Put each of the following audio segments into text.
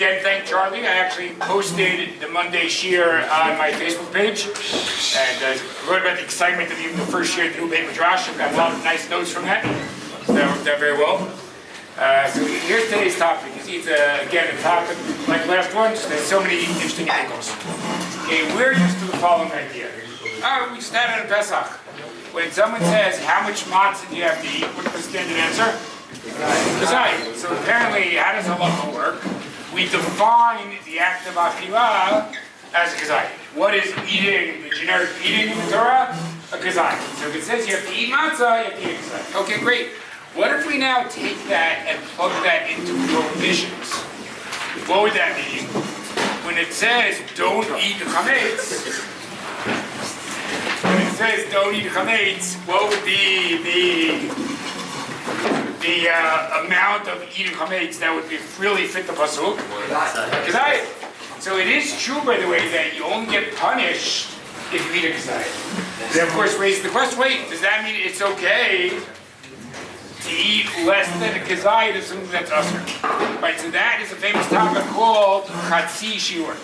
again thank Charlie. I actually posted the Monday shiur on my Facebook page, and wrote about the excitement of even the first shiur of the new Beit Midrash. I've got a lot of nice notes from that. So that worked out very well. So here's today's topic. It's again a topic like last one. There's so many interesting angles. Okay, we're used to the following idea. Oh, we just had it at Pesach. When someone says, how much matzah do you have to eat? What's the standard answer? Kezayit. So apparently, how does halacha work? We define the act of achilah as a kezayit. What is eating, the generic eating in the Torah? A kezayit. So if it says you have to eat matzah, you have to eat a kezayit. Okay, great. What if we now take that and plug that into prohibitions? What would that mean? When it says don't eat chametz, what would be the amount of eating chametz that would be really fit the pasuk? Kezayit. So it is true, by the way, that you only get punished if you eat a kezayit. That of course raises the question, wait, does that mean it's okay to eat less than a kezayit, assuming that's assur? Right, so that is a famous topic called Chatzi shiur.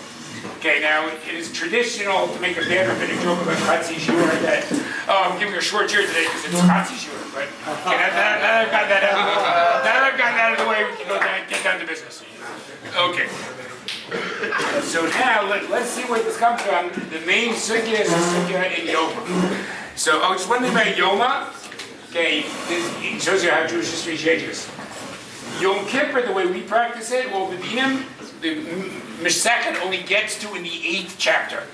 Okay, now it is traditional to make a bad rabbinic joke about Chatzi shiur that, oh, I'm giving a short shiur today because it's Chatzi shiur. But okay, now I've got that out of the way, we can go down, get down to business. Okay. So now let's see where this comes from. The main sugya is the sugya in Yoma. So just one thing about Yoma. Okay, it shows you how Jewish history changes. Yom Kippur, the way we practice it, well, the dinim, the Mishsechet only gets to in the 8th chapter.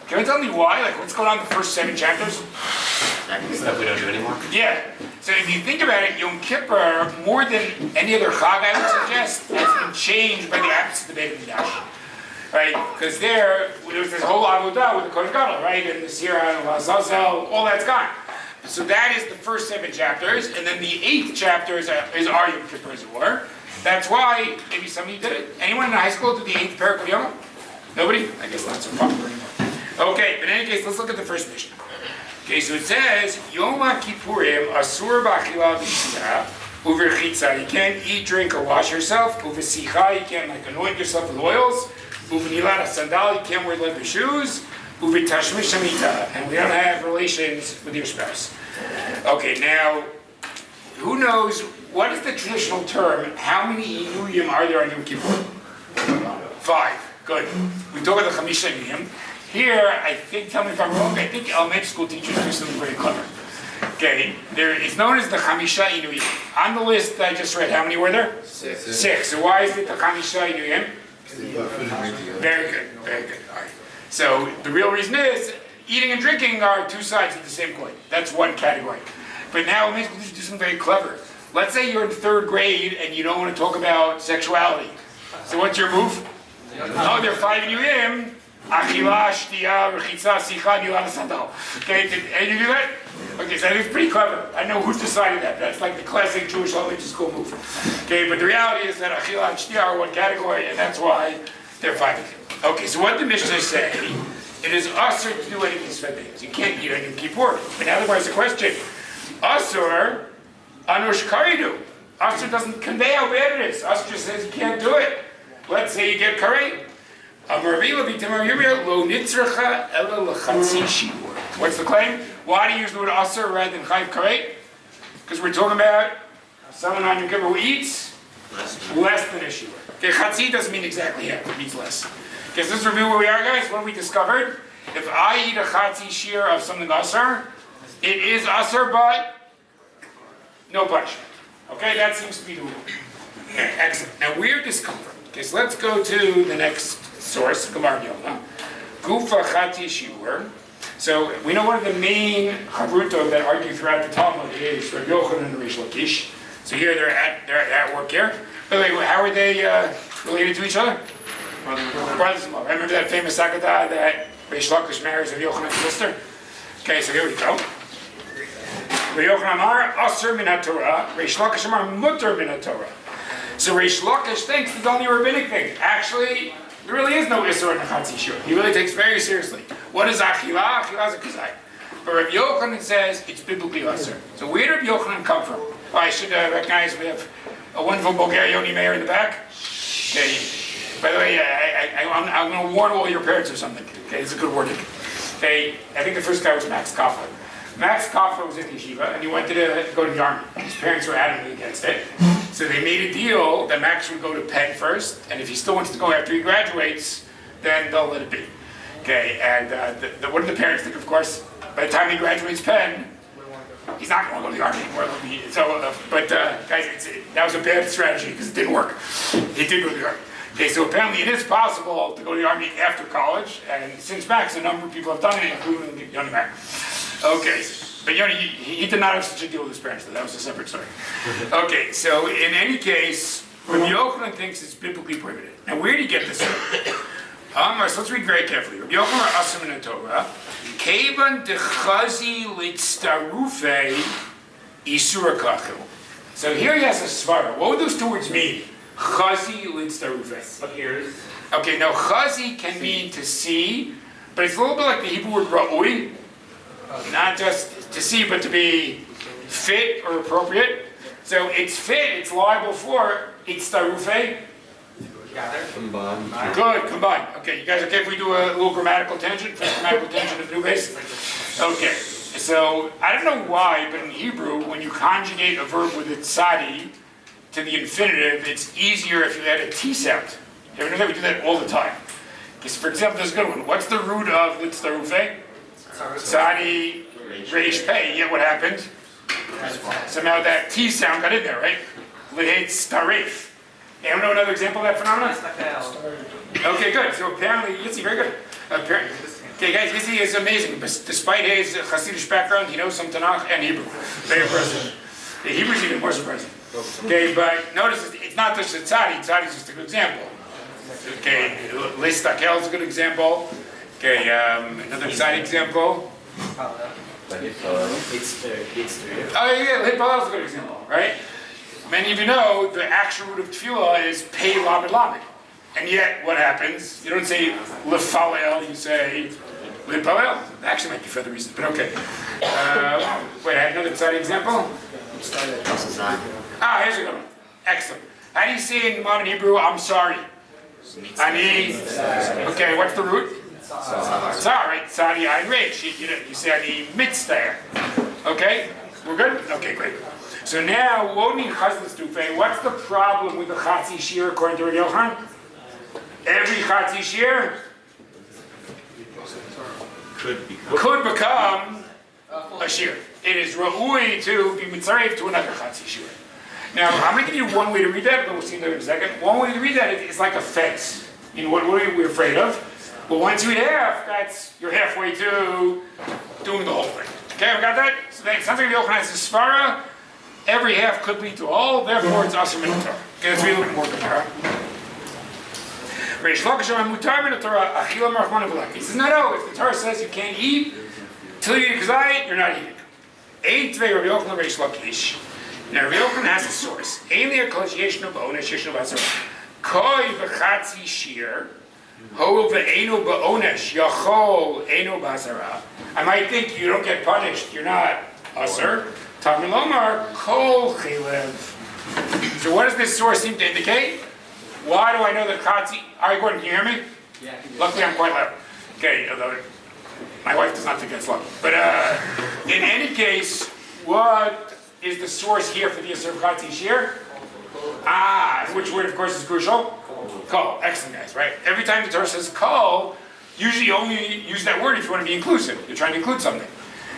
Can you tell me why? Like, what's going on in the first 7 chapters? Stuff we don't do anymore? Yeah. So if you think about it, Yom Kippur, more than any other Chag, I would suggest, has been changed by the absence of the Beit Midrash. Right? Because there was this whole avodah with the Kohen Gadol, right? And the Sirah and Azazel, all that's gone. So that is the first 7 chapters, and then the 8th chapter is our Yom Kippur, as it were. That's why maybe somebody did it. Anyone in high school did the 8th parak of Yom? Nobody? I guess not so popular anymore. Okay, but in any case, let's look at the first mission. Okay, so it says, Yom Kippurim assur b'achila v'shita u'v'rchitza. You can't eat, drink, or wash yourself. U'v'sicha, you can't anoint yourself with oils. U'v'nilat sandal, you can't wear leather shoes. And we don't have relations with your spouse. Okay, now, who knows, what is the traditional term? How many Inuyim are there on Yom Kippur? 5, good. We talk about the Chamisha Inuyim. Here, I think, tell me if I'm wrong, I think elementary school teachers do something very clever. Okay, it's known as the Chamisha Inuyim. On the list I just read, how many were there? 6. So why is it the Chamisha Inuyim? Very good, very good. All right. So the real reason is, eating and drinking are 2 sides of the same coin. That's one category. But now we do something very clever. Let's say you're in 3rd grade and you don't want to talk about sexuality. So what's your move? Oh, there are 5 Inuyim. Achila, shtiya, rechitza, sicha, nilat sandal. Okay, and you do that? Okay, so I think it's pretty clever. I know who's decided that. That's like the classic Jewish elementary school move. Okay, but the reality is that achila and shtiya are one category, and that's why there are 5 of them. Okay, so what the Mishnah say, it is assur to do any of these 5 things. You can't eat on Yom Kippur. But now there was a question. Assur, anush karidu. Assur doesn't convey how bad it is. Assur just says you can't do it. Let's say you get karet. What's the claim? Why do you use the word assur rather than chayv karet? Because we're talking about someone on Yom Kippur who eats less than a shiur. Okay, chatzi doesn't mean exactly half, it means less. Okay, so let's review where we are, guys. What have we discovered? If I eat a chatzi shiur of something assur, it is assur, but no punishment. Okay, that seems to be the rule. Okay, excellent. Now, where does this come from? Okay, so let's go to the next source, Gemara Yoma. Gufa chatzi shiur. So we know one of the main chavrutot that argue throughout the Talmud is Rav Yochanan and Reish Lakish. So here they're at work here. By the way, how are they related to each other? Brothers-in-law. Remember that famous Agadah that Reish Lakish marries Rav Yochanan's sister? Okay, so here we go. Rav Yochanan Amar assur min haTorah. Reish Lakish Amar mutar min haTorah. So Reish Lakish thinks it's only a rabbinic thing. Actually, there really is no issur in the chatzi shiur. He really takes it very seriously. What is achila? Achila is a kezayit. But Rav Yochanan says it's biblically assur. So where did Rav Yochanan come from? Oh, I should recognize we have a wonderful Bulgarian mayor in the back. Okay. By the way, I'm going to warn all your parents or something. Okay, this is a good wording. Okay, I think the first guy was Max Koffler. Max Koffler was in yeshiva, and he wanted to go to the army. His parents were adamantly against it. So they made a deal that Max would go to Penn first, and if he still wants to go after he graduates, then they'll let it be. Okay, and what did the parents think, of course? By the time he graduates Penn, he's not going to go to the army anymore. Guys, that was a bad strategy because it didn't work. He did go to the army. Okay, so apparently it is possible to go to the army after college, and since Max, a number of people have done it, including Yoni Mac. Okay, but Yoni, he did not have such a deal with his parents, so that was a separate story. Okay, so in any case, Rabbi Yochanan thinks it's biblically prohibited. Now, where did he get this from? So let's read very carefully. Rabbi Yochanan assur in the Torah, Kevan dechazi litztarufe assur klali. So here he has a svara. What would those two words mean? Chazi litztarufe. Okay, now chazi can mean to see, but it's a little bit like the Hebrew word ra'ui. Not just to see, but to be fit or appropriate. So it's fit, it's liable for itztarufe. Combined. Good, combined. Okay, you guys okay if we do a little grammatical tangent? First grammatical tangent of new base? Okay, so I don't know why, but in Hebrew, when you conjugate a verb with its tzadi to the infinitive, it's easier if you add a T sound. You ever know that? We do that all the time. Because, for example, there's a good one. What's the root of litztarufe? Tzadi, reish pei. Yet what happened? Somehow that T sound got in there, right? Litztaref. Anyone know another example of that phenomenon? Okay, good. So apparently, Yitzi, very good. Okay, guys, Yitzi is amazing. Despite his Hasidic background, he knows some Tanakh and Hebrew. Very impressive. The Hebrew's even more surprising. Okay, but notice it's not just a tzadi. Tzadi is just a good example. Okay, listakel is a good example. Okay, another tzadi example. Oh yeah, hitpalel is a good example, right? Many of you know the actual root of tefillah is pei lamed lamed. And yet, what happens? You don't say lefalel, you say litpalel. Actually, might be for other reasons, but okay. Wait, I have another tzadi example. Here's a good one. Excellent. How do you say in modern Hebrew, I'm sorry? Ani. Okay, what's the root? Tsar, right? Tzadi ayin reish. You say ani mitzvah. Okay? We're good? Okay, great. So now, what's the problem with the Chatzi Shiur according to Rav Yochanan? Every Chatzi Shiur could become a Shiur. It is ra'ui to be mitzaref to another Chatzi Shiur. Now, I'm going to give you one way to read that, but we'll see that in a second. One way to read that is like a fence. You know, what are we afraid of? Well, once you eat half, you're halfway to doing the whole thing. Okay, we got that? So that sounds like Rav Yochanan has a svara. Every half could lead to all, therefore it's assur min Torah. Okay, let's read a little bit more Gemara. Reish Lakish mutar min Torah achila marachman v'lek. He says, no, if the Torah says you can't eat till you eat kezayit, you're not eating. Ein tvei Rav Yochanan Reish Lakish. Now Rav Yochanan has a source. Ein li'er kol sheyeshnu ba'onesh yeshnu b'asara. Koi v'chatzi shiur, ho v'einu ba'onesh yachol einu b'asara. I might think you don't get punished, you're not assur. Talmud Lomar kol chilev. So what does this source seem to indicate? Why do I know that Chatzi? All right, Gordon, can you hear me? Yeah. Luckily, I'm quite loud. Okay, although my wife does not think that's lucky. But in any case, what is the source here for the assur of Chatzi Shiur? Which word, of course, is crucial? Kol. Excellent, guys. Right. Every time the Torah says kol, usually you only use that word if you want to be inclusive. You're trying to include something.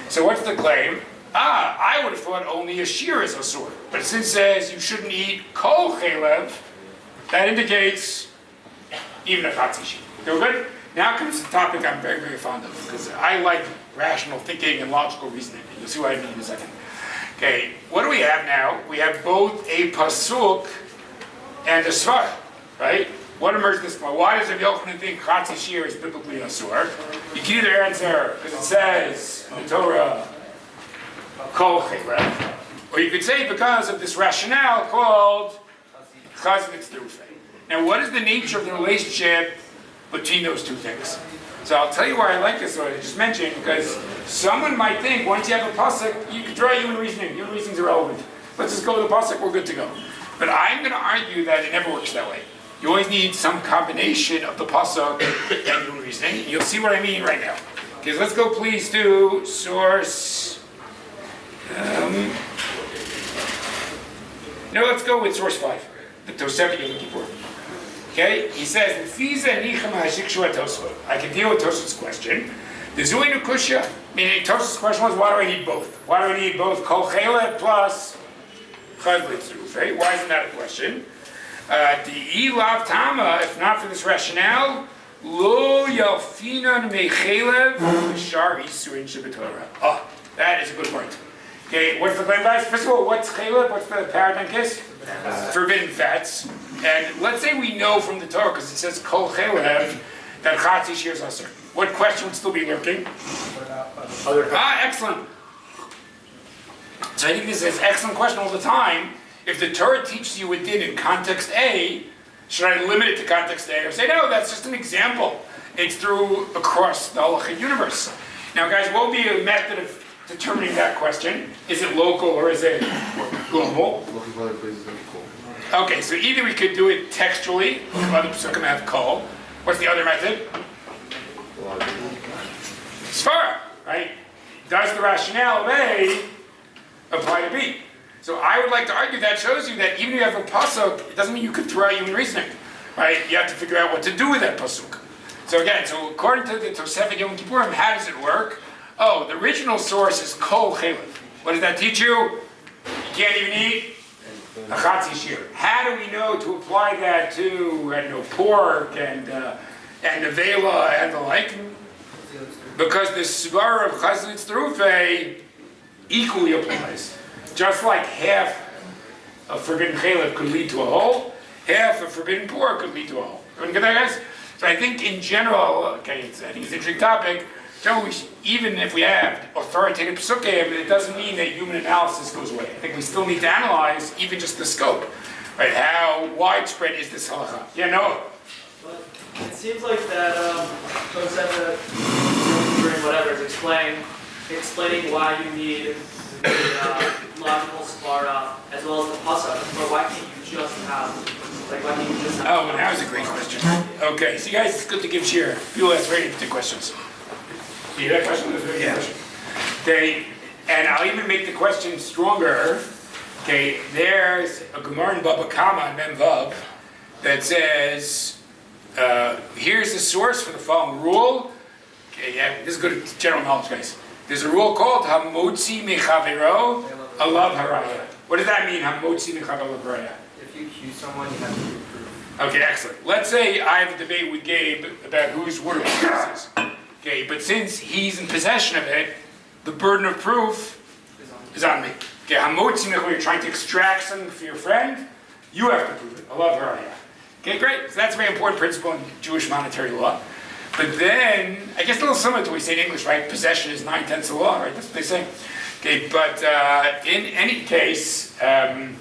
So what's the claim? I would have thought only a shiur is assur. But since it says you shouldn't eat kol chelev, that indicates even a Chatzi Shiur. Okay, we're good? Now comes the topic I'm very, very fond of, because I like rational thinking and logical reasoning. You'll see what I mean in a second. Okay, what do we have now? We have both a pasuk and a svara, right? What emerged this point? Why does Rav Yochanan think Chatzi Shiur is biblically assur? You can either answer because it says in the Torah, kol chelev, or you could say because of this rationale called chazmitz derufei. Now, what is the nature of the relationship between those two things? So I'll tell you why I like this, what I just mentioned, because someone might think once you have a pasuk, you can draw human reasoning. Human reasoning is irrelevant. Let's just go with the pasuk, we're good to go. But I'm going to argue that it never works that way. You always need some combination of the pasuk and human reasoning. You'll see what I mean right now. Okay, so let's go please to source. Let's go with source 5, the Tosefet Yom Kippur. Okay, he says, I can deal with Tosefet's question. The Zuinu Kushya, meaning Tosefet's question was, why do I need both? Why do I need both Kol Chela plus Chazlit Zerufei? Why isn't that a question? The Ilav Tama, if not for this rationale, Lo Yalfinan Mechelev Shar Isurin Shabbatorah. Oh, that is a good point. Okay, what's the claim, guys? First of all, what's chelev? What's the paradigm kiss? Forbidden fats. And let's say we know from the Torah, because it says kol chelev, that Chatzi shears assur. What question would still be lurking? Excellent. So I think this is an excellent question all the time. If the Torah teaches you a din in context A, should I limit it to context A? Or say, no, that's just an example. It's across the Halachic universe. Now, guys, what would be a method of determining that question? Is it local or is it global? Okay, so either we could do it textually, other psukim have kol. What's the other method? Svara, right? Does the rationale of A apply to B? So I would like to argue that shows you that even if you have a pasuk, it doesn't mean you can throw out human reasoning, right? You have to figure out what to do with that pasuk. So again, according to the Tosefet Yom Kippurim, how does it work? Oh, the original source is kol chelev. What does that teach you? You can't even eat a Chatzi shear. How do we know to apply that to pork and nevela and the like? Because the svara of chazlit treif equally applies. Just like half of forbidden chelev could lead to a whole, half of forbidden pork could lead to a whole. Everyone get that, guys? So I think in general, I think it's an interesting topic. Even if we have authoritative psukim, it doesn't mean that human analysis goes away. I think we still need to analyze even just the scope, right? How widespread is this halacha? Yeah, Noah? But it seems like that Tosefet, whatever, is explaining why you need the logical svara as well as the pasuk. But why can't you just have, why can't you just have... Oh, that was a great question. Okay, so you guys, it's good to give shir. People ask very interesting questions. You hear that question? That's a very good question. Okay, and I'll even make the question stronger. Okay, there's a Gemara in Baba Kama and Mem Vav that says, here's the source for the following rule. Okay, yeah, this is good general knowledge, guys. There's a rule called Hamotzi Mechavero Alav Haraya. What does that mean, Hamotzi Mechavero Alav Haraya? If you accuse someone, you have to give proof. Okay, excellent. Let's say I have a debate with Gabe about whose water bottle this is. Okay, but since he's in possession of it, the burden of proof is on me. Okay, Hamotzi Mechavero, you're trying to extract something for your friend, you have to prove it. Alav Haraya. Okay, great. So that's a very important principle in Jewish monetary law. But then, I guess a little similar to what we say in English, right? Possession is 9/10 of the law, right? That's what they say. Okay, but in any case, the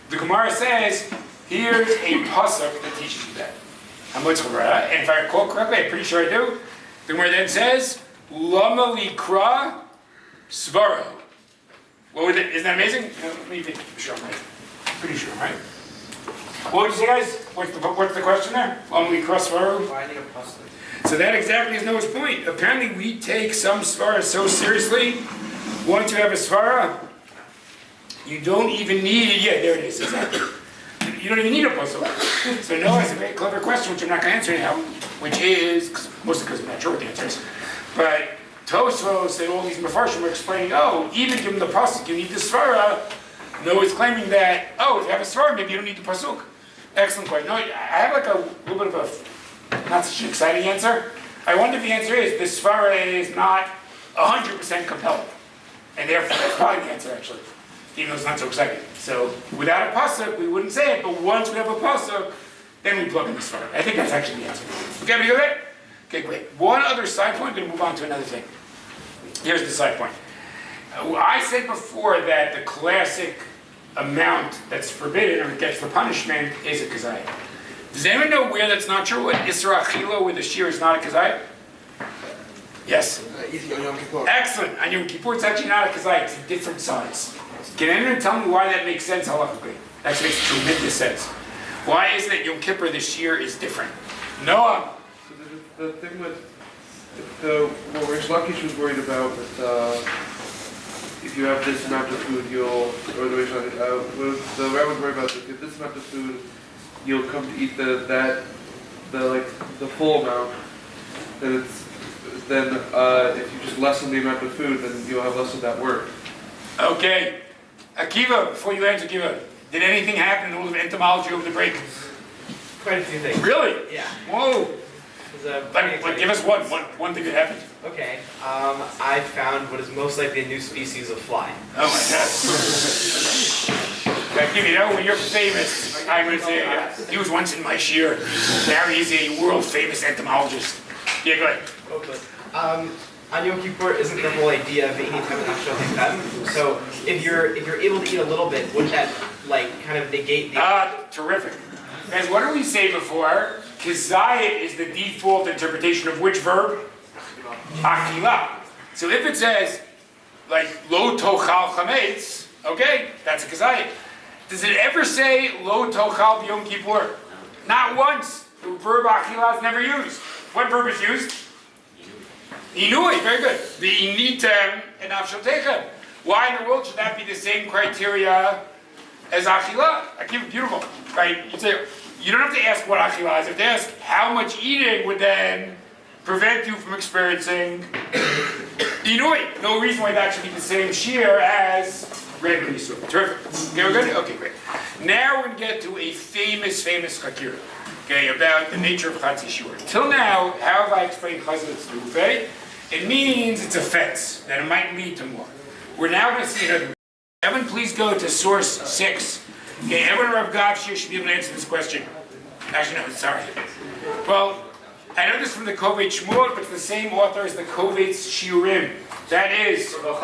Gemara says, here's a pasuk that teaches you that. And if I recall correctly, I'm pretty sure I do. The Gemara then says, Lama likra svaro. What would it? Isn't that amazing? Let me think. Sure, I'm right. Pretty sure, right? What would you say, guys? What's the question there? Lama likra svaro? Why need a pasuk? So that exactly is Noah's point. Apparently we take some svara so seriously. Once you have a svara, you don't even need, there it is, exactly. You don't even need a pasuk. So Noah has a very clever question, which I'm not going to answer anyhow, which is, mostly because I'm not sure what the answer is, but Tosfos and all these Mefarshim are explaining, even given the pasuk, you need the svara. Noah's claiming that, if you have a svara, maybe you don't need the pasuk. Excellent question. No, I have a little bit of a not such an exciting answer. I wonder if the answer is the svara is not 100% compelling. And therefore, that's probably the answer actually, even though it's not so exciting. So without a pasuk, we wouldn't say it, but once we have a pasuk, then we plug in the svara. I think that's actually the answer. Okay, we do that? Okay, great. One other side point, then move on to another thing. Here's the side point. I said before that the classic amount that's forbidden or gets the punishment is a kezayit. Does anyone know where that's not true? At Isra Achila, where the shear is not a kezayit? Yes? Excellent. On Yom Kippur, it's actually not a kezayit. It's a different size. Can anyone tell me why that makes sense halachically? That makes tremendous sense. Why is it Yom Kippur this year is different? Noah. So the thing with what Rish Lakish was worried about with if you have this amount of food, you'll, or the Rish Lakish, the rabbi was worried about this, if this amount of food, you'll come to eat the full amount. Then if you just lessen the amount of food, then you'll have less of that work. Okay. Akiva, before you answer, Akiva, did anything happen in the world of entomology over the break? Quite a few things. Really? Yeah. Whoa. It was, But give us one thing that happened. Okay. I found what is most likely a new species of fly. Oh my God. Akiva, you know, when you're famous, I'm going to say, he was once in my shiur. Now he's a world famous entomologist. Yeah, go ahead. Okay. On Yom Kippur isn't the whole idea of eating time and so if you're able to eat a little bit, wouldn't that kind of negate the Terrific. Guys, what did we say before? Kezayit is the default interpretation of which verb? Akila. So if it says, lo tochal chametz, okay, that's a kezayit. Does it ever say lo tochal b'Yom Kippur? Not once. The verb akila is never used. What verb is used? Inui, very good. The initem and avshaltechem. Why in the world should that be the same criteria as achila? Akiva, beautiful, right? You don't have to ask what achila is. You have to ask how much eating would then prevent you from experiencing inui. No reason why that should be the same shear as regular yisur. Terrific. Okay, we're good? Okay, great. Now we're going to get to a famous chakira. Okay, about the nature of Chatzi shiur. Till now, how have I explained kezayit treif? It means it's a fence, that it might lead to more. We're now going to see another. Everyone, please go to source 6. Okay, everyone Rav Yitzchak should be able to answer this question. Actually, no, sorry. Well, I know this from the Koveit Shmuel, but it's the same author as the Koveit Shiurim. That is Rav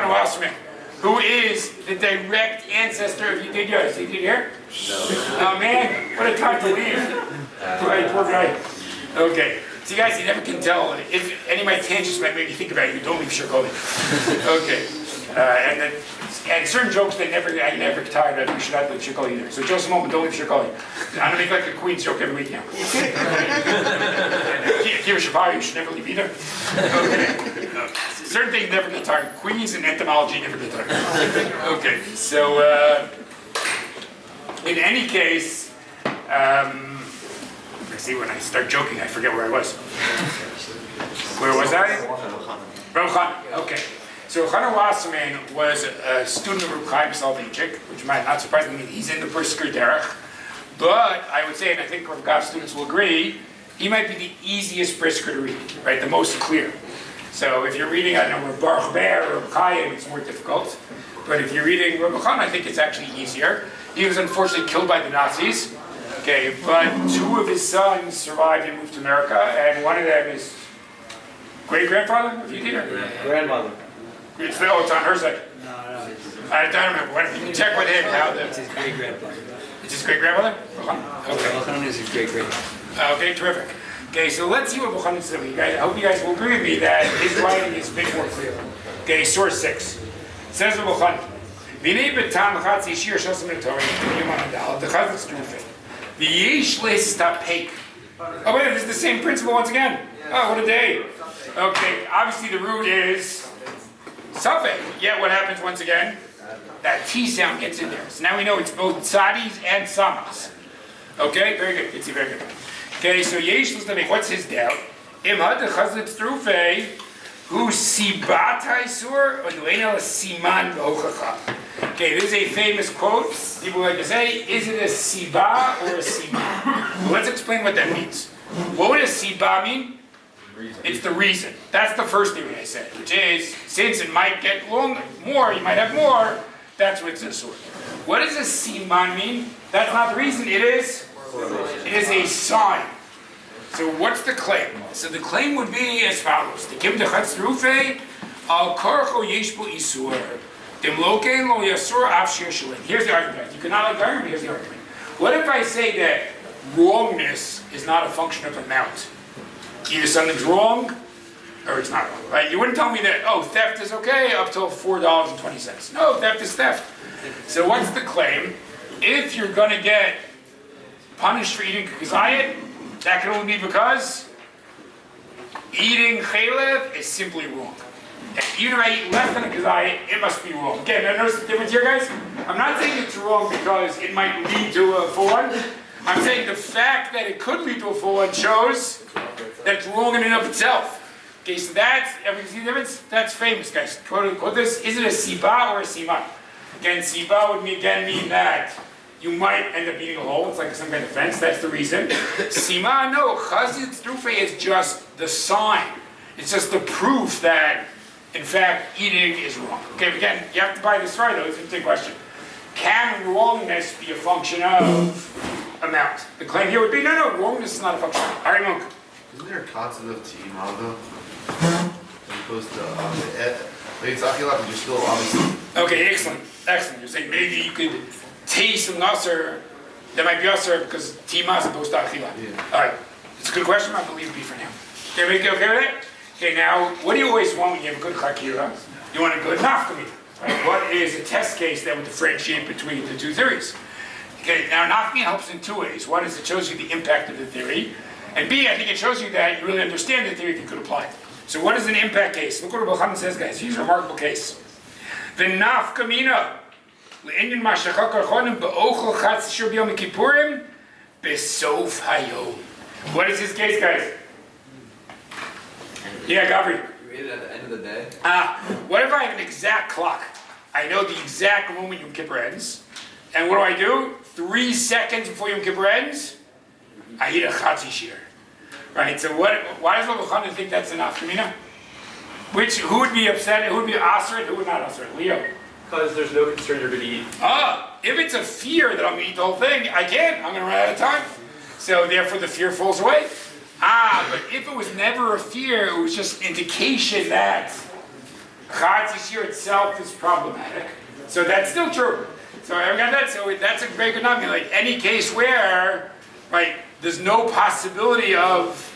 Wasserman, who is the direct ancestor of Yedidya. Is Yedidya here? No. Oh man, what a time to leave. Right, poor guy. Okay. So you guys, you never can tell if any of my tangents might make you think about it. You don't leave Shirkoli. Okay. And certain jokes I never get tired of. You should not leave Shirkoli either. So just a moment, don't leave Shirkoli. I'm gonna make like a Queen's joke every week now. Kira Shapari, you should never leave either. Okay. Certain things never get tired. Queens and entomology never get tired. Okay. So in any case. See, when I start joking, I forget where I was. Where was I? Rav Chana. Okay. So Rav Wasserman was a student of Rav Chaim Soloveitchik, which might not surprise me. He's in the Brisker Derech. But I would say, and I think Rav Gav students will agree, he might be the easiest Brisker to read, right? The most clear. So if you're reading, I don't know, Baruch Ber or Rav Chaim, it's more difficult. But if you're reading Rav Chana, I think it's actually easier. He was unfortunately killed by the Nazis. Okay, but 2 of his sons survived and moved to America, and one of them is great-grandfather of Yedidya? grandmother? It's on her side. No. I don't remember. You can check with him how It's his great-grandfather. It's his great-grandmother? Okay. Elchanan is his great-grandfather. Okay, terrific. Okay, so let's see what Elchanan said. I hope you guys will agree with me that his writing is a bit more clear. Okay, source 6. It says of Elchanan, V'nei b'tam Chatzi shiur shosam v'torah yom ha'adal, the kezayit treif. The yesh l'stapek. Oh wait, this is the same principle once again. Oh, what a day. Okay, obviously the root is safek. Yet what happens once again? That T sound gets in there. So now we know it's both tzadis and samas. Okay, very good. It's very good. Okay, so yesh l'stapek. What's his doubt? Im had the kezayit treif, who sibat assur or duena siman v'hochacha. Okay, this is a famous quote. People like to say, is it a siba or a siman? Well, let's explain what that means. What would a siba mean? It's the reason. That's the first thing I said, which is, since it might get more, you might have more, that's what it's assur. What does a siman mean? That's not the reason, it is a sign. So what's the claim? So the claim would be as follows. The kim dechatz treif, al korcho yesh bo isur. Here's the argument. You cannot like the argument, here's the argument. What if I say that wrongness is not a function of amount? Either something's wrong or it's not wrong, right? You wouldn't tell me that, oh, theft is okay up till $4.20. No, theft is theft. So what's the claim? If you're going to get punished for eating kezayit, that can only be because eating chaylev is simply wrong. And even if I eat less than a kezayit, it must be wrong. Again, notice the difference here, guys? I'm not saying it's wrong because it might lead to a full one. I'm saying the fact that it could lead to a full one shows that it's wrong in and of itself. Okay, so that's, everybody see the difference? That's famous, guys. Quote this, is it a siba or a siman? Again, siba would mean that you might end up eating a hole. It's like some kind of fence. That's the reason. Sima, no. Chazit trufe is just the sign. It's just the proof that, in fact, eating is wrong. Okay, but again, you have to buy this right, though. It's a big question. Can wrongness be a function of amount? The claim here would be, no, wrongness is not a function. All right, Monk. Isn't there a concept of tima though? As opposed to it's akila, but you're still obviously. Okay, excellent. You're saying maybe you could taste an assur that might be assur because tima is opposed to akila. Yeah. All right, it's a good question. I believe it'll be for now. Okay, everybody okay with that? Okay, now, what do you always want when you have a good chakira? You want a good nafkamina. Right? What is a test case that would differentiate between the two theories? Okay, now nafkamina helps in two ways. One is it shows you the impact of the theory, and B, I think it shows you that you really understand the theory if you could apply it. So what is an impact case? Look what Rabbi Chanan says, guys. Here's a remarkable case. The nafkamina le'inyan mashachak archonim be'ochel chatzi shur b'yom kippurim besof hayom. What is this case, guys? Yeah, Gavri. You ate it at the end of the day? What if I have an exact clock? I know the exact moment Yom Kippur ends. And what do? 3 seconds before Yom Kippur ends, I eat a Chatzi shiur. Right, so why does Rabbi Chanan think that's enough, Kamina? Who would be upset? Who would be assur and who would not assur? Leo. Because there's no concern you're going to eat. If it's a fear that I'm going to eat the whole thing, I can't. I'm going to run out of time. So therefore the fear falls away. But if it was never a fear, it was just indication that Chatzi shiur itself is problematic. So that's still true. So I got that. So that's a very good number. Like any case where, right, there's no possibility of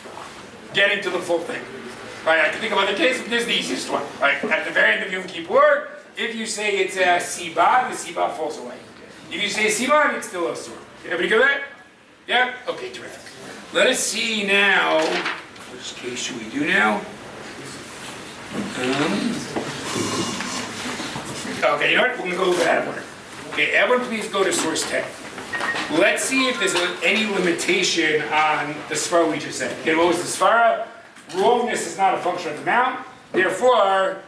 getting to the full thing. Right, I can think of other cases, but this is the easiest one. Right, at the very end of Yom Kippur, if you say it's a siba, the siba falls away. If you say siba, it's still assur. Everybody good with that? Yeah? Okay, terrific. Let us see now, which case should we do now? Okay, you know what? We're going to go over that order. Okay, everyone please go to source 10. Let's see if there's any limitation on the svara we just said. Okay, what was the svara? Wrongness is not a function of amount. Therefore,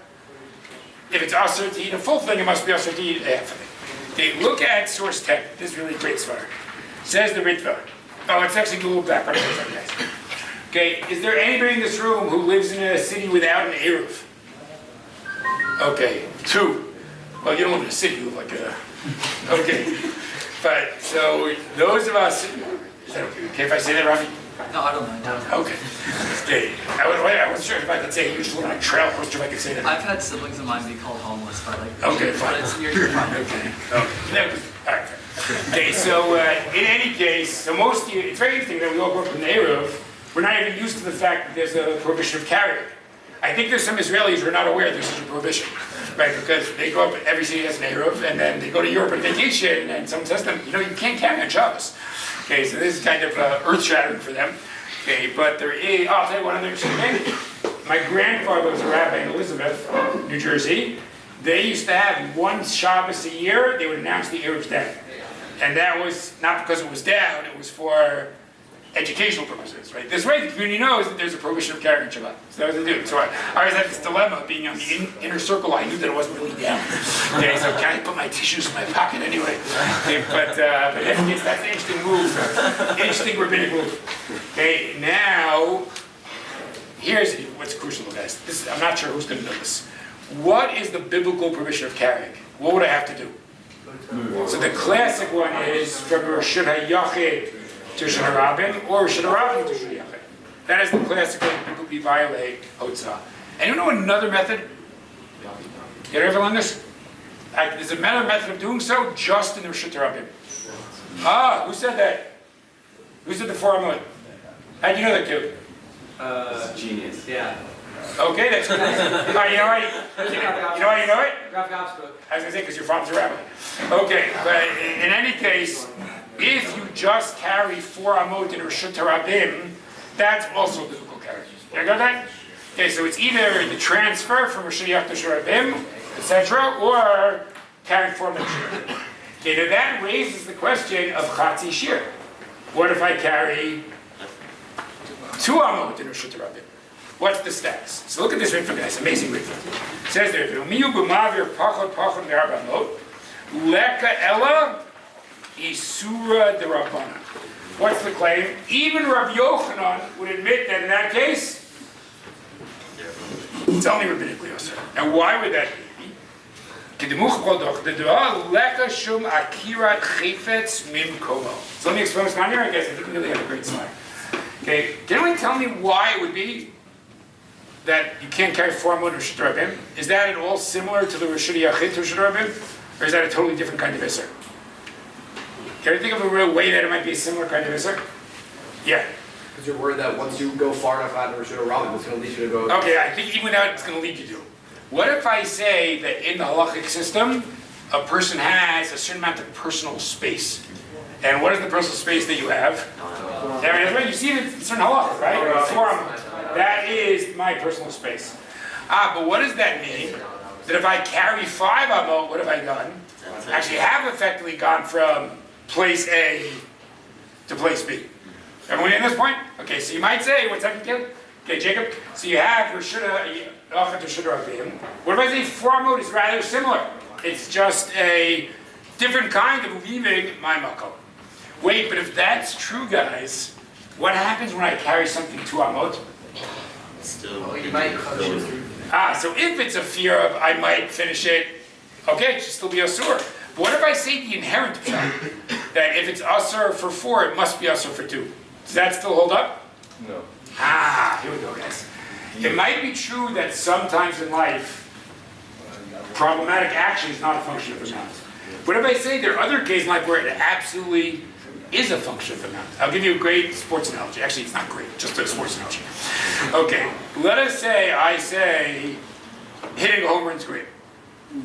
if it's assur to eat a full thing, it must be assur to eat a half of it. Okay, look at source 10. This is really great svara. Says the Ritva. Oh, it's actually a little background, guys. Okay, is there anybody in this room who lives in a city without an eruv? Okay, 2. Well, you don't live in a city, you live like a... Okay, but so those of us... Is that okay if I say that, Rafi? No, I don't know. Okay. Okay, I wasn't sure if I could say you just live on a trail. I wasn't sure if I could say that. I've had siblings of mine be called homeless, but like... Okay, fine. But it's, you're fine. Okay. That was, all right. Okay, so in any case, so most of you, it's very interesting that we all grew up in the Eruv. We're not even used to the fact that there's a prohibition of carrying. I think there's some Israelis who are not aware there's such a prohibition, right? Because they grow up, every city has an Eruv, and then they go to Europe on vacation, and someone says to them, you know, you can't carry on Shabbos. Okay, so this is kind of earth-shattering for them. Okay, but there is, I'll tell you one other interesting thing. My grandfather was a rabbi in Elizabeth, New Jersey. They used to have one Shabbos a year, they would announce the Eruv's down. And that was not because it was down, it was for educational purposes, right? This way the community knows that there's a prohibition of carrying Shabbat. So that was the do. So I always had this dilemma, being on the inner circle, I knew that it wasn't really down. Okay, so can I put my tissues in my pocket anyway? Okay, but that's an interesting move, interesting rabbinic move. Okay, now, here's what's crucial, guys. I'm not sure who's going to know this. What is the biblical prohibition of carrying? What would I have to do? So the classic one is from Rosh Hashanah to Rosh Hashanah or Rosh Hashanah to Rosh Hashanah. That is the classic way people violate Hotzah. And you know another method? You ever learn this? There's another method of doing so just in the Rosh Hashanah. Who said that? Who said the formula? How do you know that, kid? Genius. Yeah. Okay, that's good. You know why you know it? Rav Gab's book. I was going to say, because your father's a rabbi. Okay, but in any case, if you just carry 4 amot in Reshut Harabim, that's also difficult carry. You got that? Okay, so it's either the transfer from Reshut to Harabim, etc., or carrying 4 amot. Okay, now that raises the question of Chatzi Shir. What if I carry 2 amot in Reshut Harabim? What's the status? So look at this ripah, guys. Amazing ripah. It says there, "V'miyu b'mavir pachot me'arba amot, leka ella isura derabbanan." What's the claim? Even Rav Yochanan would admit that in that case, it's only rabbinically assur. And why would that be? So let me explain what's going on here. I guess I think we really have a great slide. Okay, can anyone tell me why it would be that you can't carry 4 amot Reshut Harabim? Is that at all similar to the Reshut Yachid to Reshut Harabim? Or is that a totally different kind of assur? Can you think of a real way that it might be a similar kind of assur? Yeah. Because you're worried that once you go far enough out of Reshut Harabim, it's going to lead you to go. Okay, I think even that it's going to lead you to. What if I say that in the halachic system, a person has a certain amount of personal space? And what is the personal space that you have? Right? You see it in certain halachas, right? 4 amot. That is my personal space. But what does that mean? That if I carry 5 amot, what have I done? Actually have effectively gone from place A to place B. Everyone in this point? Okay, so you might say, what's that, Caleb? Okay, Jacob, so you have Reshut Harabim. What if I say 4 amot is rather similar? It's just a different kind of leaving my makom. Wait, but if that's true, guys, what happens when I carry something 2 amot? You might cut it. So if it's a fear of I might finish it, okay, it should still be assur. But what if I say the inherent fact that if it's assur for 4, it must be assur for 2? Does that still hold up? No. Here we go, guys. It might be true that sometimes in life, problematic action is not a function of amount. What if I say there are other cases in life where it absolutely is a function of amount? I'll give you a great sports analogy. Actually, it's not great, just a sports analogy. Okay, let us say I say hitting a home run is great.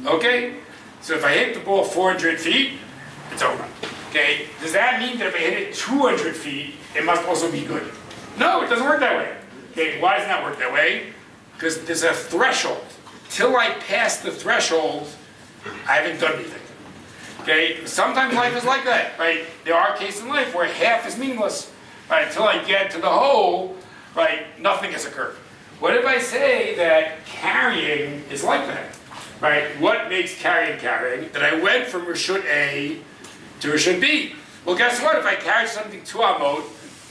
Okay, so if I hit the ball 400 feet, it's a home run. Okay, does that mean that if I hit it 200 feet, it must also be good? No, it doesn't work that way. Okay, why does it not work that way? Because there's a threshold. Till I pass the threshold, I haven't done anything. Okay, sometimes life is like that, right? There are cases in life where half is meaningless, right? Until I get to the whole, right? Nothing has occurred. What if I say that carrying is like that, right? What makes carrying? That I went from Reshut A to Reshut B. Well, guess what? If I carried something 2 amot,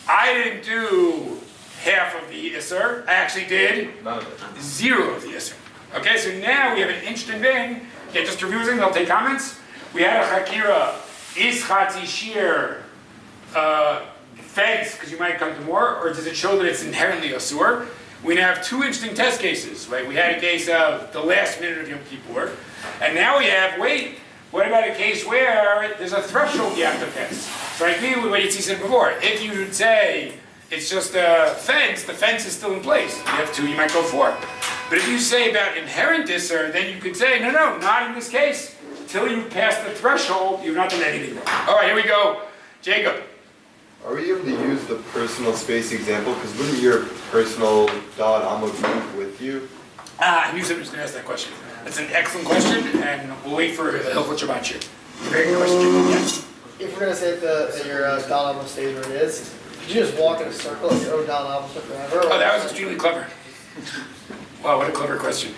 I didn't do half of the assur. I actually did 0 of the assur. Okay, so now we have an interesting thing. Okay, just reviewing, they'll take comments. We had a chakira, is Chatzi Shir fence, because you might come to more, or does it show that it's inherently assur? We now have 2 interesting test cases, right? We had a case of the last minute of Yom Kippur, and now we have, wait, what about a case where there's a threshold you have to pass? So I agree with what Yitzi said before. If you would say it's just a fence, the fence is still in place. You have 2, you might go 4. But if you say about inherent assur, then you could say, no, not in this case. Till you pass the threshold, you've not done anything wrong. All right, here we go. Jacob. Are we able to use the personal space example? Because wouldn't your personal dot amot move with you? I knew somebody was going to ask that question. That's an excellent question, and we'll wait for Hilchot Shabbat Shir. Very good question, Jacob. Yes. If we're going to say that your dal amot stays where it is, could you just walk in a circle and your own dal amot forever? Oh, that was extremely clever. Wow, what a clever question.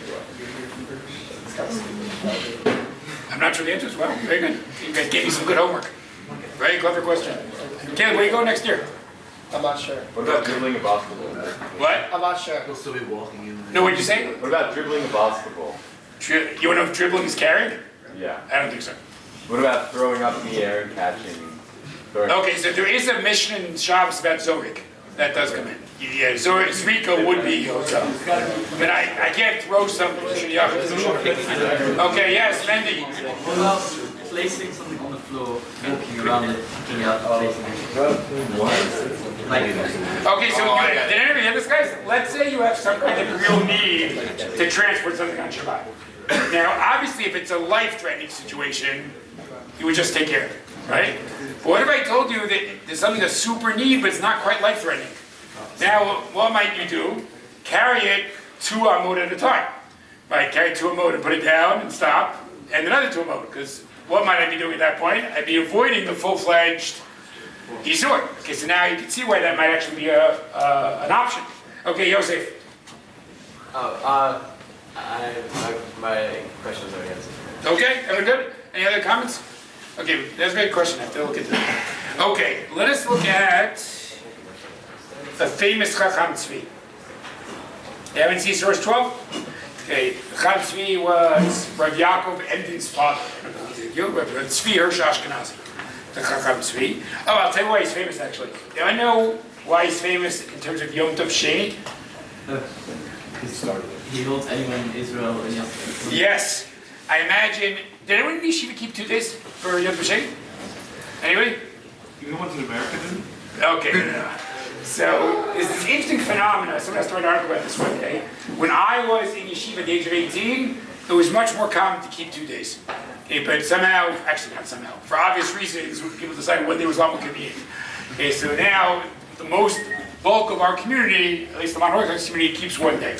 I'm not sure the answer is well. Very good. You guys gave me some good homework. Very clever question. Caleb, where you going next year? I'm not sure. What about dribbling a basketball? What? I'm not sure. He'll still be walking in. No, what'd you say? What about dribbling a basketball? You want to know if dribbling is carrying? Yeah. I don't think so. What about throwing up in the air and catching? Okay, so there is a mission in Shabbos about Zorik. That does come in. Yeah, Zrika would be Yotza. But I can't throw something. Okay, yes, Mendy. What about placing something on the floor, walking around it, picking it up, placing it? Like, Okay, so did anybody hear this, guys? Let's say you have some kind of real need to transport something on Shabbat. Now, obviously, if it's a life-threatening situation, you would just take care of it, right? But what if I told you that there's something that's super neat, but it's not quite life-threatening? Now, what might you do? Carry it 2 amot at a time. Right, carry 2 amot and put it down and stop, and another 2 amot, because what might I be doing at that point? I'd be avoiding the full-fledged assur. Okay, so now you can see why that might actually be an option. Okay, Yosef. My question is already answered. Okay, everyone good? Any other comments? Okay, that's a great question. I have to look at that. Okay, let us look at a famous Chacham Tzvi. You haven't seen source 12? Okay, Chacham Tzvi was Rav Yaakov Emden's father. Rav Tzvi Hirsch Ashkenazi. The Chacham Tzvi. Oh, I'll tell you why he's famous actually. Do I know why he's famous in terms of Yom Tov Sheni? He holds anyone in Israel in Yom Tov. Yes. I imagine, did anyone in Yeshiva keep 2 days for Yom Tov Sheni? Anybody? You know what's in America then? Okay. So, there's this interesting phenomena. Someone has to write an article about this one day. When I was in Yeshiva at the age of 18, it was much more common to keep 2 days. Okay, but somehow, actually not somehow, for obvious reasons, people decided one day was a lot more convenient. Okay, so now, the most bulk of our community, at least the modern Orthodox community, keeps 1 day.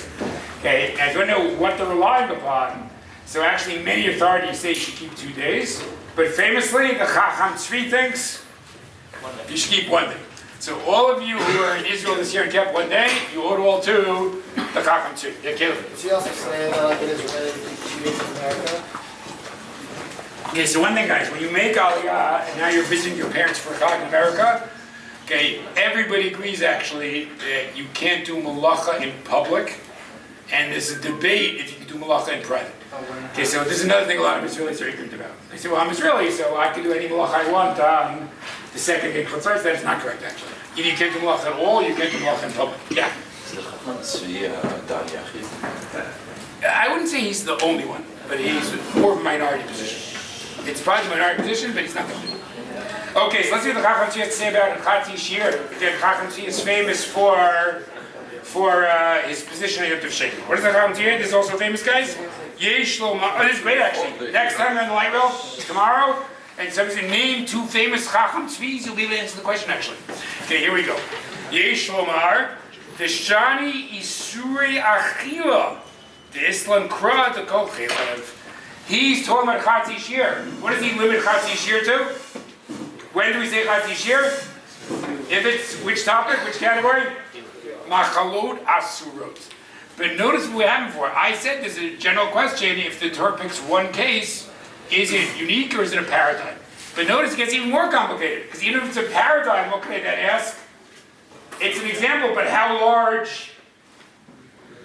Okay, and I don't know what they're relying upon. So actually, many authorities say you should keep 2 days. But famously, the Chacham Tzvi thinks you should keep 1 day. So all of you who are in Israel this year and kept 1 day, you owe it all to the Chacham Tzvi. Yeah, Caleb. Is he also saying that it is related to 2 days in America? Okay, so one thing, guys, when you make Aliyah and now you're visiting your parents for a Chag in America, okay, everybody agrees actually that you can't do malacha in public, and there's a debate if you can do malacha in private. Okay, so this is another thing a lot of Israelis are ignorant about. They say, well, I'm Israeli, so I can do any malacha I want on the second day of Chatzos. That is not correct, actually. Either you can't do malacha at all, or you can't do malacha in public. Yeah. I wouldn't say he's the only one, but he's more of a minority position. It's probably a minority position, but he's not the only one. Okay, so let's see what the Chacham Tzvi has to say about Chatzi Shiur. Again, Chacham Tzvi is famous for his position in Yom Tov Sheni. What is the Chacham Tzvi? This is also famous, guys. Yesh lo ma. Oh, this is great, actually. Next time on the light rail, tomorrow, and somebody's going to name 2 famous Chacham Tzvis, you'll be able to answer the question, actually. Okay, here we go. Yesh lo mar. Deshani isuri achila. The Islam kra the kol chelev. He's talking about Chatzi Shiur. What does he limit Chatzi Shiur to? When do we say Chatzi Shiur? If it's which topic, which category? Machalot assurot. But notice what we have before. I said there's a general question, if the Torah picks one case, is it unique or is it a paradigm? But notice it gets even more complicated, because even if it's a paradigm, what can I then ask? It's an example, but how large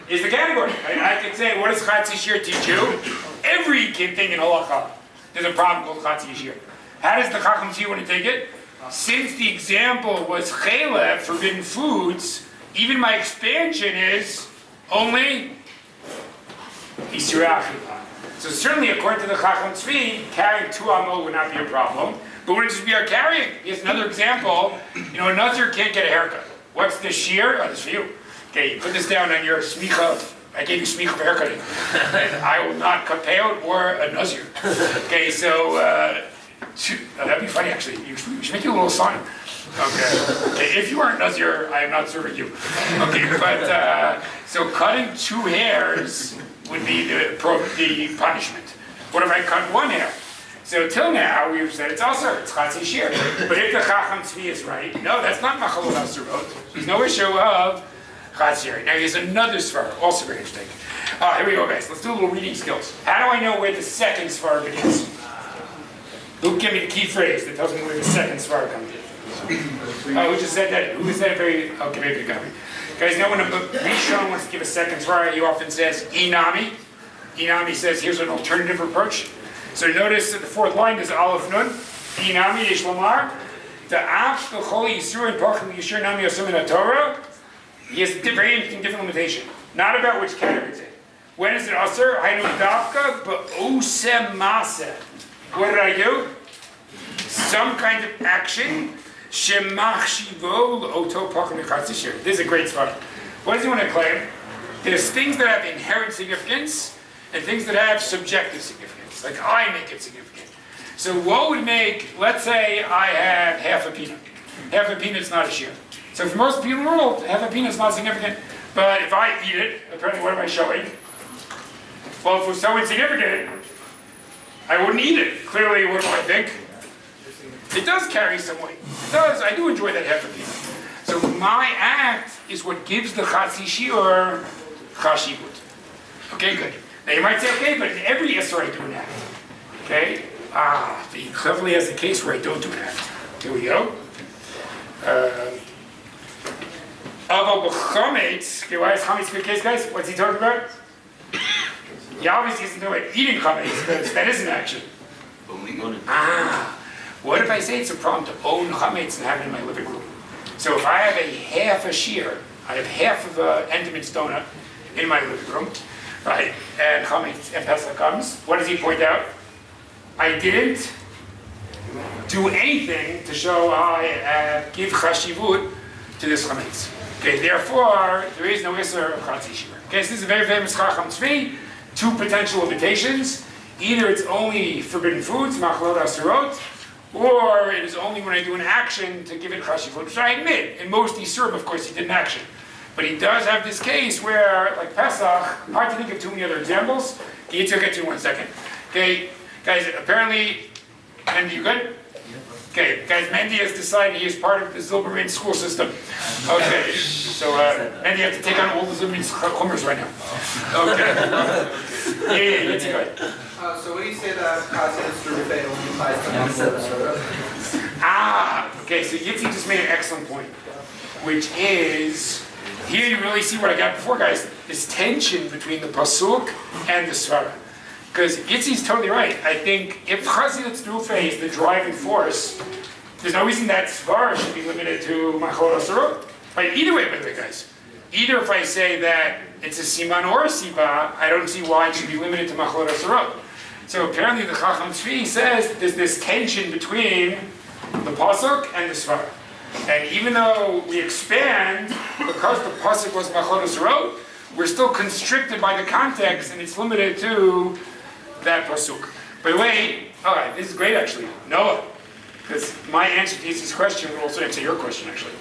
is the category? I could say, what does Chatzi Shiur teach you? Every kid thing in halacha, there's a problem called Chatzi Shiur. How does the Chacham Tzvi want to take it? Since the example was chelev, forbidden foods, even my expansion is only assur achila. So certainly, according to the Chacham Tzvi, carrying 2 amot would not be a problem. But when it just be our carrying, here's another example. You know, a nazir can't get a haircut. What's the shear? Oh, this is for you. Okay, you put this down on your smicha. I gave you smicha for haircutting. I will not cut payout or a nazir. Okay, so that'd be funny actually. You should make you a little sign. Okay, if you aren't nazir, I am not serving you. Okay, but so cutting 2 hairs would be the punishment. What if I cut 1 hair? So till now we've said it's assur, it's Chatzi Shiur. But if the Chacham Tzvi is right, no, that's not machalot assurot. There's no issue of Chatzi Shiur. Now here's another svara, also very interesting. Here we go, guys. Let's do a little reading skills. How do I know where the second svara begins? Who give me the key phrase that tells me where the second svara comes in? Who just said that? Who said very? Okay, maybe a copy. Guys, know when a Rishon wants to give a second svara, he often says inami. Inami says here's an alternative approach. So notice that the 4th line is Aleph Nun. Inami yesh lomar. Ta'af b'chol yisur and pachim yishur nami asum in Torah. He has a very interesting, different limitation. Not about which category it's in. When is it assur? Hainu dafka b'osem maseh. What did I do? Some kind of action. Shemach shivo l'oto pachim Chatzi Shiur. This is a great spot. What does he want to claim? There's things that have inherent significance and things that have subjective significance. Like I make it significant. So what would make, let's say I have half a peanut. Half a peanut's not a shear. So for most people in the world, half a peanut's not significant. But if I eat it, apparently what am I showing? Well, if it was so insignificant, I wouldn't eat it. Clearly, what do I think? It does carry some weight. It does. I do enjoy that half a peanut. So my act is what gives the Chatzi shiur chashivut. Okay, good. Now you might say, okay, but in every assur I do an act. Okay? But he cleverly has a case where I don't do an act. Here we go. Aval b'chametz. Okay, why is chametz a good case, guys? What's he talking about? He obviously isn't talking about eating chametz, because that is an action. What if I say it's a problem to own chametz and have it in my living room? So if I have a half a shear, I have half of an Entenmann's donut in my living room, right? And chametz and Pesach comes. What does he point out? I didn't do anything to show I give chashivut to this chametz. Okay, therefore there is no assur of Chatzi shiur. Okay, so this is a very famous Chacham Tzvi. Two potential limitations. Either it's only forbidden foods, machlot assurot, or it is only when I do an action to give it chashivut, which I admit, in most Yisurim, of course, he did an action. But he does have this case where, like Pesach, hard to think of too many other examples. Yitzchak, I'll get to in 1 second. Okay, guys, apparently, Mendy, you good? Okay, guys, Mendy has decided he is part of the Zilberman school system. Okay, so Mendy, you have to take on all the Zilberman chumers right now. Okay. Yeah, let's go ahead. So what do you say that Chatzi is treif only applies to Okay, so Yitzi just made an excellent point, which is, here you really see what I got before, guys, this tension between the pasuk and the svara. Because Yitzi's totally right. I think if Chatzi treif is the driving force, there's no reason that svara should be limited to machlot assurot. Right? Either way, by the way, guys. Either if I say that it's a siman or a siba, I don't see why it should be limited to machlot assurot. So apparently the Chacham Tzvi says there's this tension between the pasuk and the svara. And even though we expand, because the pasuk was machlot assurot, we're still constricted by the context, and it's limited to that pasuk. By the way, all right, this is great actually, Noah, because my answer to his question would also answer your question actually,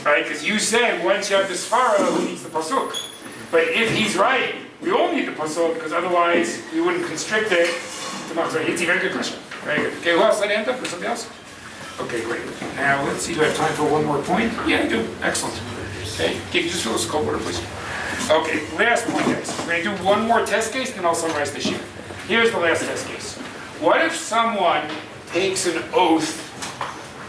right? Because you said once you have the svara, who needs the pasuk? But if he's right, we all need the pasuk because otherwise we wouldn't constrict it to machlot. It's a very good question. Very good. Okay, who else had hand up or something else? Okay, great. Now let's see. Do I have time for one more point? Yeah, I do. Excellent. Okay, can you just fill this cold water, please? Okay, last point, guys. We're going to do one more test case, then I'll summarize this year. Here's the last test case. What if someone takes an oath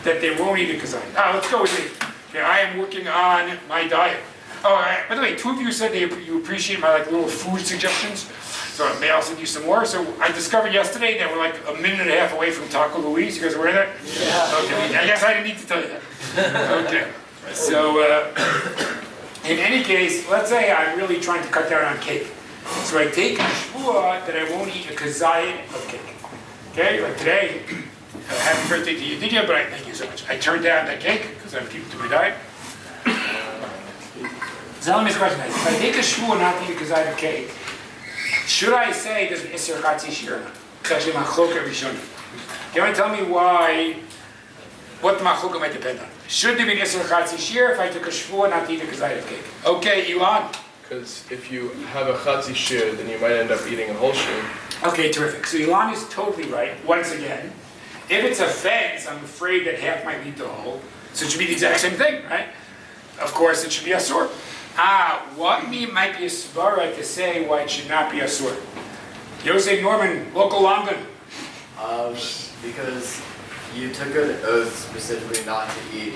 that they won't eat a kezayit? Let's go with me. Okay, I am working on my diet. By the way, two of you said you appreciate my little food suggestions. So may I send you some more? So I discovered yesterday that we're like a minute and a half away from Taco Louise. You guys aware of that? Yeah. Okay, I guess I didn't need to tell you that. Okay. So, in any case, let's say I'm really trying to cut down on cake. So I take a shvua that I won't eat a kezayit of cake. Okay, like today, happy birthday to you, Didier, but I thank you so much. I turned down that cake because I'm keeping to my diet. So let me ask a question, guys. If I take a shvua not to eat a kezayit of cake, should I say there's an assur Chatzi shiur or not? It's actually machloka rishonim. Can you tell me what the machloka might depend on? Should there be an assur Chatzi shiur if I took a shvua not to eat a kezayit of cake? Okay, Elon. Because if you have a Chatzi shiur, then you might end up eating a whole shiur. Okay, terrific. So Elon is totally right, once again. If it's a fence, I'm afraid that half might lead to a whole. So it should be the exact same thing, right? Of course, it should be assur. What might be a svara to say why it should not be assur? Yosef Norman, local London. Because you took an oath specifically not to eat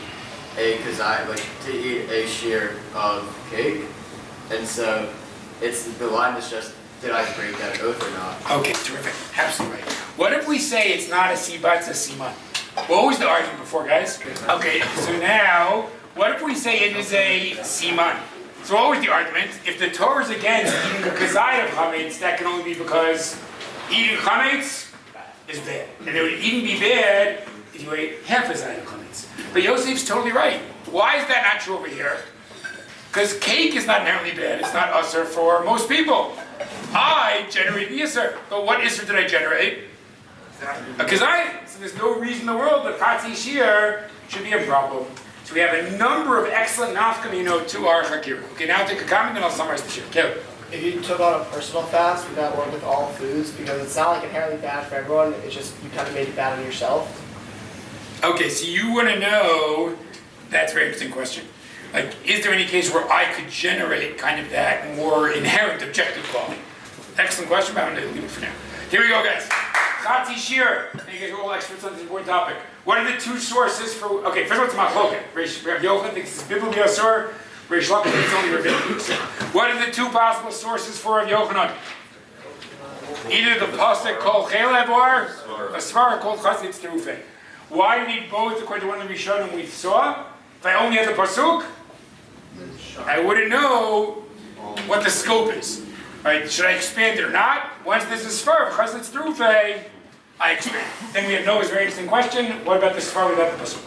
a kezayit, like to eat a shear of cake, and so the line is just, did I break that oath or not? Okay, terrific. Absolutely right. What if we say it's not a siba, it's a siman? What was the argument before, guys? Okay, so now, what if we say it is a siman? So what was the argument? If the Torah is against eating a kezayit of chametz, that can only be because eating chametz is bad. And it would even be bad if you ate half a zayit of chametz. But Yosef's totally right. Why is that not true over here? Because cake is not inherently bad. It's not assur for most people. I generate the assur. But what assur did I generate? a kezayit. So there's no reason in the world that Chatzi shear should be a problem. So we have a number of excellent nafkamino to our chakira. Okay, now take a comment and I'll summarize the shear. Okay. If you took on a personal fast, would that work with all foods? Because it's not like inherently bad for everyone, it's just you kind of made it bad on yourself. Okay, so you want to know, that's a very interesting question. Like, is there any case where I could generate kind of that more inherent objective quality? Excellent question, but I'm going to leave it for now. Here we go, guys. Chatzi shear. You guys are all experts on this important topic. What are the two sources for, okay, first of all, it's machloket. Rav Yochanan thinks it's biblically assur. Reish Lakish thinks it's only rabbinic assur. What are the two possible sources for Rav Yochanan? Either the pasuk kol chelev or a svar called Chatzi treif. Why do you need both according to one of the Rishonim we saw? If I only had the pasuk, I wouldn't know what the scope is. Right? Should I expand it or not? Once this is svar of Chatzi treif, I expand. Then we have Noah's very interesting question. What about the svar without the pasuk?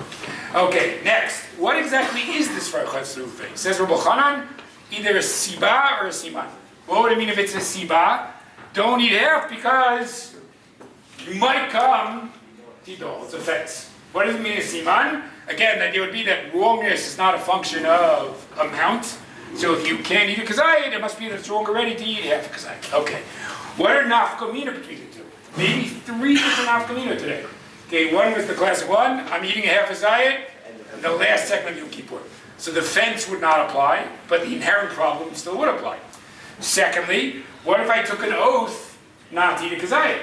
Okay, next. What exactly is this svar of Chatzi treif? Says Rabbi Chanan, either a siba or a siman. What would it mean if it's a siba? Don't eat half because you might come tidol. It's a fence. What does it mean a siman? Again, the idea would be that wrongness is not a function of amount. So if you can't eat a kezayit, it must be that it's wrong already to eat half a kezayit. Okay. What are nafkamina between the two? Maybe three different nafkamina today. Okay, one was the classic one. I'm eating a half a zayit. The last segment of Yom Kippur. So the fence would not apply, but the inherent problem still would apply. Secondly, what if I took an oath not to eat a kezayit?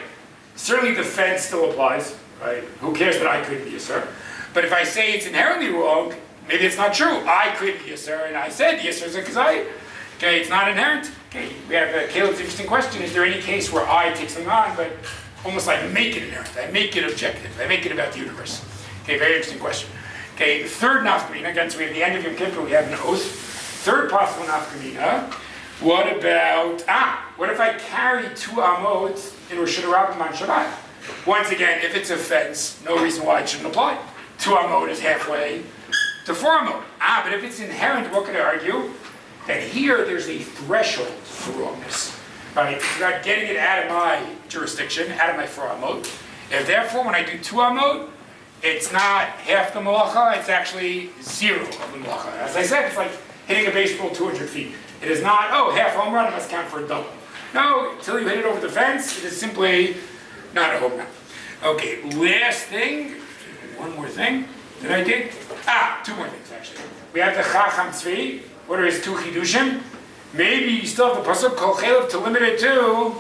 Certainly the fence still applies, right? Who cares that I couldn't be assur? But if I say it's inherently wrong, maybe it's not true. I couldn't be assur, and I said the assur is a kezayit. Okay, it's not inherent. Okay, we have Caleb's interesting question. Is there any case where I take something on, but almost like make it inherent? I make it objective. I make it about the universe. Okay, very interesting question. Okay, the third nafkamina, again, so we have the end of Yom Kippur, we have an oath. Third possible nafkamina, what about, what if I carry 2 amot in Rosh Hashanah on Shabbat? Once again, if it's a fence, no reason why it shouldn't apply. 2 amot is halfway to 4 amot. But if it's inherent, what could I argue? That here there's a threshold for wrongness. Right? It's about getting it out of my jurisdiction, out of my 4 amot. If therefore when I do 2 amot, it's not half the malacha, it's actually 0 of the malacha. As I said, it's like hitting a baseball 200 feet. It is not, half home run, it must count for a double. No, until you hit it over the fence, it is simply not a home run. Okay, last thing, one more thing that I did. 2 more things actually. We have the Chacham Tzvi. What are his 2 chidushim? Maybe you still have the pasuk kol chelev to limit it to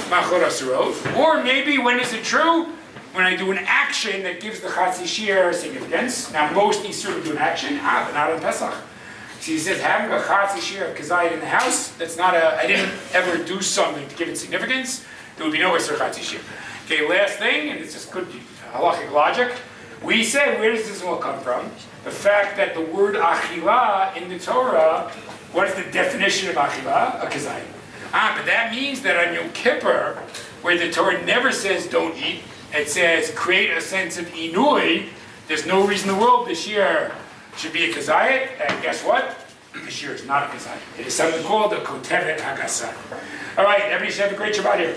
machor asurot. Or maybe when is it true? When I do an action that gives the Chatzi shear significance. Now most assur do an action, but not on Pesach. So he says having a Chatzi shear of kezayit in the house, that's not I didn't ever do something to give it significance. There would be no assur Chatzi shear. Okay, last thing, and it's just good halachic logic. We said, where does this all come from? The fact that the word achila in the Torah, what is the definition of achila? A kezayit. But that means that on Yom Kippur, where the Torah never says don't eat, it says create a sense of inui. There's no reason in the world this year should be a kezayit, and guess what? This year is not a kezayit. It is something called a kotevet hagasai. All right, everybody should have a great Shabbat here.